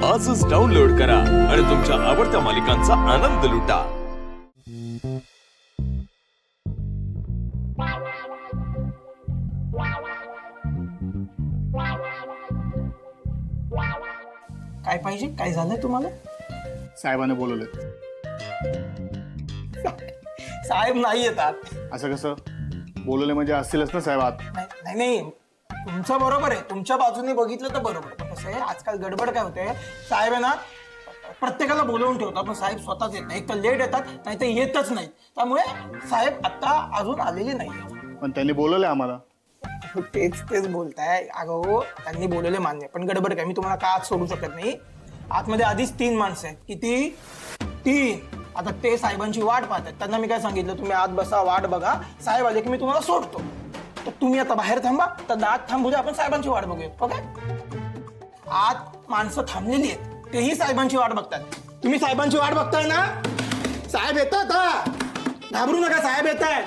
आजच डाउनलोड करा आणि तुमच्या आवडत्या मालिकांचा आनंद लुटा। काय पाहिजे? काय झालंय तुम्हाला? साहेबांनी बोलवलं। साहेब नाही येतात। असं कसं? बोलवले म्हणजे असतीलच ना साहेब आत। नाही नाही, तुमचं बरोबर आहे, तुमच्या बाजूने बघितलं तर बरोबर। पण कसं आहे, आजकाल गडबड काय होते, साहेब आहे ना प्रत्येकाला बोलवून ठेवतात, पण साहेब स्वतःच येत नाही। एक तर लेट येतात, नाही तर येतच नाही। त्यामुळे साहेब आता अजून आलेले नाही। पण त्यांनी बोलवले आम्हाला। तेच बोलताय। अगं त्यांनी बोलवले मान्य, पण गडबड काय, मी तुम्हाला का आत सोडू शकत नाही। आतमध्ये आधीच 3 माणसं आहेत। किती? 3। आता ते साहेबांची वाट पाहतात। त्यांना मी काय सांगितलं, तुम्ही आत बसा, वाट बघा, साहेब आले की मी तुम्हाला सोडतो। तर तुम्ही आता बाहेर थांबा, तर आत थांबू द्या, आपण साहेबांची वाट बघूया। ओके? आत माणसं थांबलेली आहेत, तेही साहेबांची वाट बघतात। तुम्ही साहेबांची वाट बघताय ना? साहेब येतात, हा घाबरू नका, साहेब येत आहेत।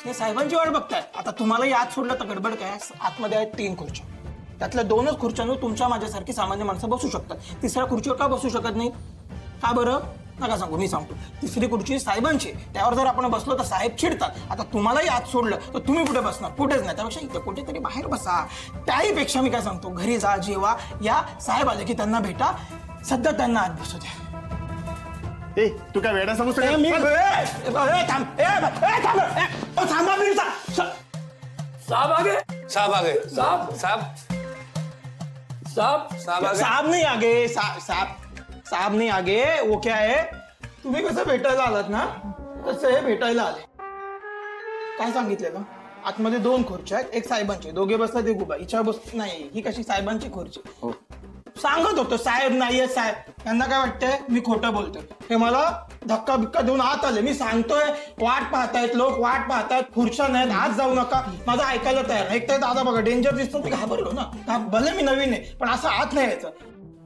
हे साहेबांची वाट बघताय। आता तुम्हालाही आत सोडलं तर गडबड काय, आतमध्ये आहेत 3 खुर्च्या, त्यातल्या 2च खुर्च्यांवर तुमच्या माझ्यासारखी सामान्य माणसं बसू शकतात। तिसऱ्या खुर्चीवर का बसू शकत नाही? का बरं? नका सांगू, मी सांगतो। तिसरी खुर्ची साहेबांची, त्यावर जर आपण बसलो तर साहेब चिडतात। आता तुम्हालाही आत सोडलं तर तुम्ही कुठे बसणार? कुठेच नाही। त्यापेक्षा इथे कुठेतरी बाहेर बसा। त्याहीपेक्षा मी काय सांगतो, घरी जा, जेवा, या, साहेब आले की त्यांना भेटा, सध्या त्यांना आत बसू द्या। ए तू काय वेडा समजतो? साहब आ गए। साहब आ गए। साहब साहब साहब साहब आ गए। साहब नहीं आगे, साहब नहीं आगे। वो क्या है, तुम्ही कसं भेटायला आलात ना, तसं हे भेटायला आले। काय सांगितलेलं? आतमध्ये 2 खुर्च्या आहेत, एक साहेबांची, दोघे बसला ते गुबा, हिच्यावर बस नाही, ही कशी साहेबांची खुर्ची। सांगत होतो साहेब नाहीये साहेब, त्यांना काय वाटतंय मी खोटं बोलतोय। हे मला धक्का बिक्का देऊन आत आले। मी सांगतोय, वाट पाहतायत लोक, वाट पाहतायत, खुर्च्या नाहीत, आत जाऊ नका, माझं ऐकायला तयार नाही। एक तर दादा बघा, डेंजर दिसतो, मी घाबरलो ना। भले मी नवीन आहे, पण असं आत नाही यायचं।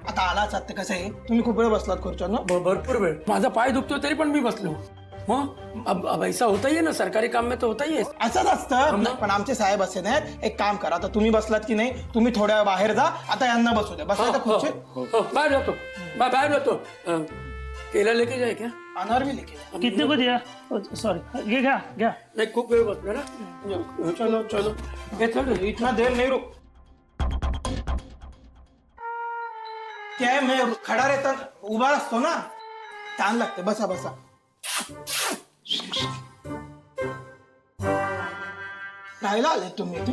आता आलाच आत, कसं आहे, तुम्ही खूप वेळ बसलात खुर्च्यांना। भरपूर वेळ माझा पाय दुखतोय तरी पण मी बसलो। मग अब ऐसा होता ही है ना, सरकारी काम में तो होता ही है। असंच असतं, पण आमचे साहेब असे नाहीत। एक काम करा, आता तुम्ही बसलात की नाही, तुम्ही थोड्या वेळ बाहेर जा, आता यांना बसू द्या। बसायचं खुर्ची बाहर जातो, बाहर जातो। केला लेके जाए क्या? अनार भी लेके कितने को दिया? सॉरी, ये क्या क्या? नाही, खूप वेळ बसलो ना। चलो चलो, हे चल, इतना देर नहीं रुक। क्या है, मैं खड़ा रहता उभा असतो ना, ताण लागते। बसा बसा। राहायला आले तुम्ही इथे?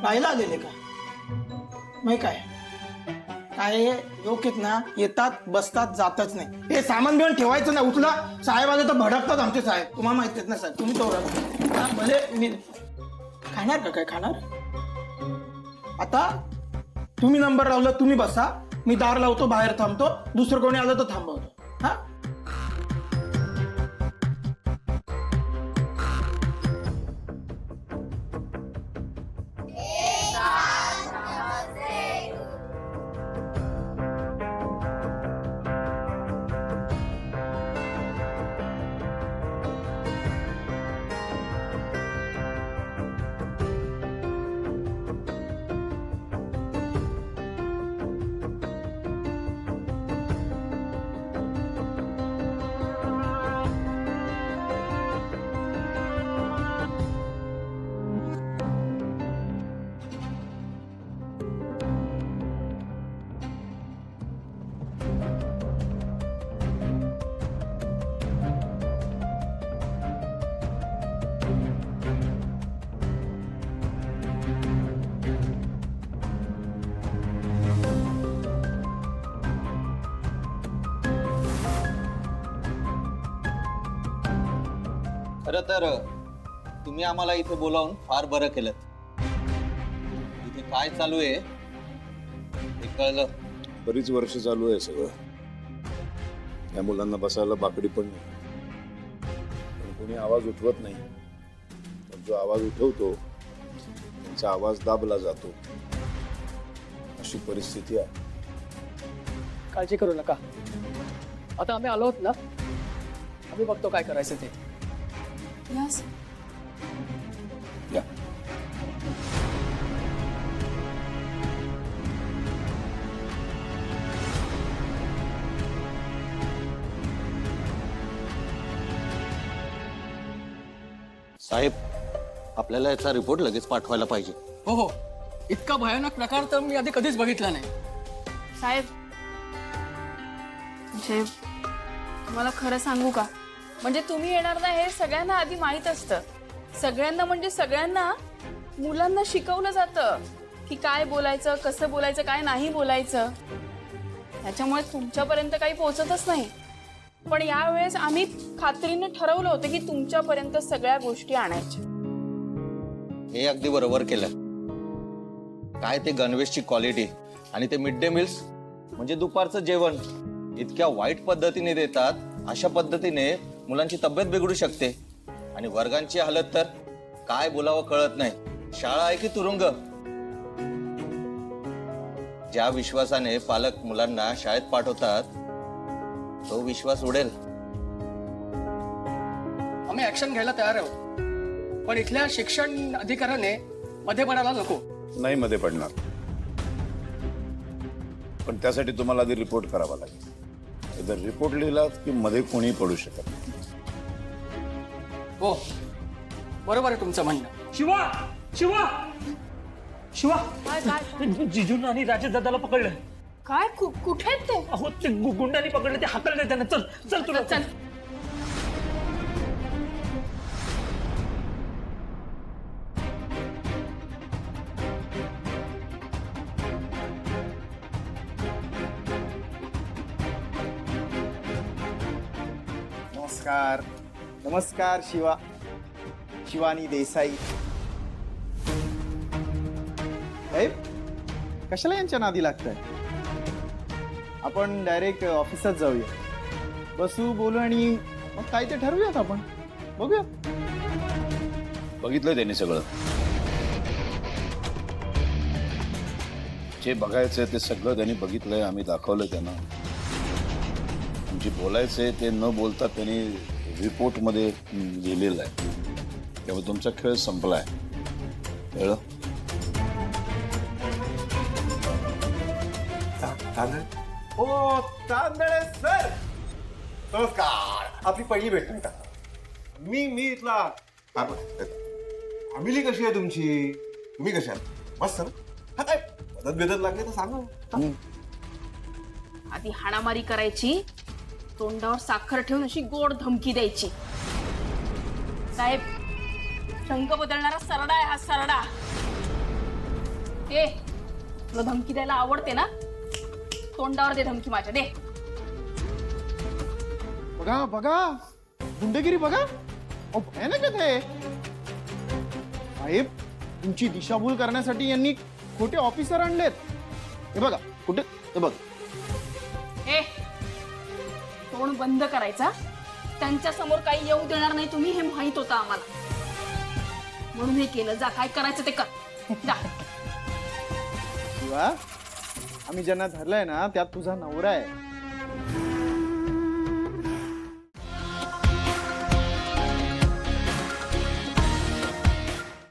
राहायला आलेले का? मग काय लोक आहेत ना, येतात बसतात जातच नाही। हे सामान बिमान ठेवायचं ना, उचला। साहेब आले तर भडकतात आमचे साहेब, तुम्हाला माहित आहेत ना साहेब, तुम्ही तो भले मी खाणार का? काय खाणार? आता तुम्ही नंबर लावला, तुम्ही बसा, मी दार लावतो, बाहेर थांबतो, दुसरं कोणी आलं तर थांबवतो। हा, खरं तर तुम्ही आम्हाला इथे बोलावून फार बरं केलं। इथे काय चालू आहे हे कळलं। बरीच वर्ष चालू आहे सगळं। या मुलांना बसायला बाकडी पण नाही, पण कोणी आवाज उठवत नाही। पण जो आवाज उठवतो त्यांचा आवाज दाबला जातो, अशी परिस्थिती आहे। काळजी करू नका, आता आम्ही आलो आहोत ना, आम्ही बघतो काय करायचं ते। यस या साहेब आपल्याला याचा रिपोर्ट लगेच पाठवायला पाहिजे. हो हो, इतका भयानक प्रकार तर मी आधी कधीच बघितला नाही. साहेब म्हणजे तुम्हाला खरं सांगू का, म्हणजे तुम्ही येणार ना हे सगळ्यांना आधी माहीत असतं. सगळ्यांना म्हणजे सगळ्यांना मुलांना शिकवलं जातं की काय बोलायचं, कसं बोलायचं, काय नाही बोलायचं. त्याच्यामुळे तुमच्यापर्यंत काही पोहोचतच नाही. पण यावेळेस आम्ही खात्रीने ठरवलं होतं की तुमच्यापर्यंत सगळ्या गोष्टी आणायच्या. हे अगदी बरोबर केलं. काय ते गणवेशची क्वालिटी आणि ते मिड डे मील्स म्हणजे दुपारचं जेवण इतक्या वाईट पद्धतीने देतात. अशा पद्धतीने मुलांची तब्येत बिघडू शकते आणि वर्गांची हालत तर काय बोलावं कळत नाही. शाळा आहे की तुरुंग. ज्या विश्वासाने पालक मुलांना शाळेत पाठवतात तो विश्वास उडेल. आम्ही ऍक्शन घ्यायला तयार आहोत, पण इथल्या शिक्षण अधिकाऱ्याने मध्ये पडायला नको. नाही मध्ये पडणार, पण त्यासाठी तुम्हाला आधी रिपोर्ट करावा लागेल. जर रिपोर्ट लिहिलात की मध्ये कोणी पडू शकत नाही. हो, बरोबर आहे तुमचं म्हणणं. शिवा शिवा शिवा काय काय जिजून आणि राजेश दादाला पकडलं. काय कुठे आहेत ते? अहो ते गुंडांनी पकडलं, ते हाकललं त्यांना. चल चल तुला चल. नमस्कार नमस्कार. शिवानी देसाई साहेब, कशाला यांच्या नादी लागताय? आपण डायरेक्ट ऑफिसात जाऊया, बसू, बोलू आणि मग काय ते ठरवूयात. आपण बघूया. बघितलंय त्यांनी सगळं. जे बघायचंय ते सगळं त्यांनी बघितलंय. आम्ही दाखवलं त्यांना. जे बोलायचंय ते न बोलता त्यांनी रिपोर्ट मध्ये लिहिलेलं आहे. त्यामुळे तुमचा खेळ संपलाय. कळलं? ओ तांदळे सर, नमस्कार. आपली पहिली भेट नाही का? मी इथला फॅमिली कशी आहे तुमची? तुम्ही कशा आहात? मस्त ना? हा काय मदत बेदत लागली तर सांगा. आधी हाणामारी करायची, तोंडावर साखर ठेवून अशी गोड धमकी द्यायची. साहेब, रंग बदलणारा सरडा आहे हा, सरडा. ए, तुला धमकी द्यायला आवडते ना? तोंडावर दे धमकी माझ्या, दे. बघा बघा, गुंडगिरी बघा. अहो भयानक आहे. साहेब, तुमची दिशाभूल करण्यासाठी यांनी खोटे ऑफिसर आणलेत. हे बघा कुठे, हे बघ. ए, तोंड बंद करायचा. त्यांच्या समोर काही येऊ देणार नाही तुम्ही, हे माहित होतं आम्हाला. म्हणून हे केलं. जा, काय करायचं ते कर. जा. शिवा, आम्ही ज्यांना धरलंय ना त्यात तुझा नवरा आहे.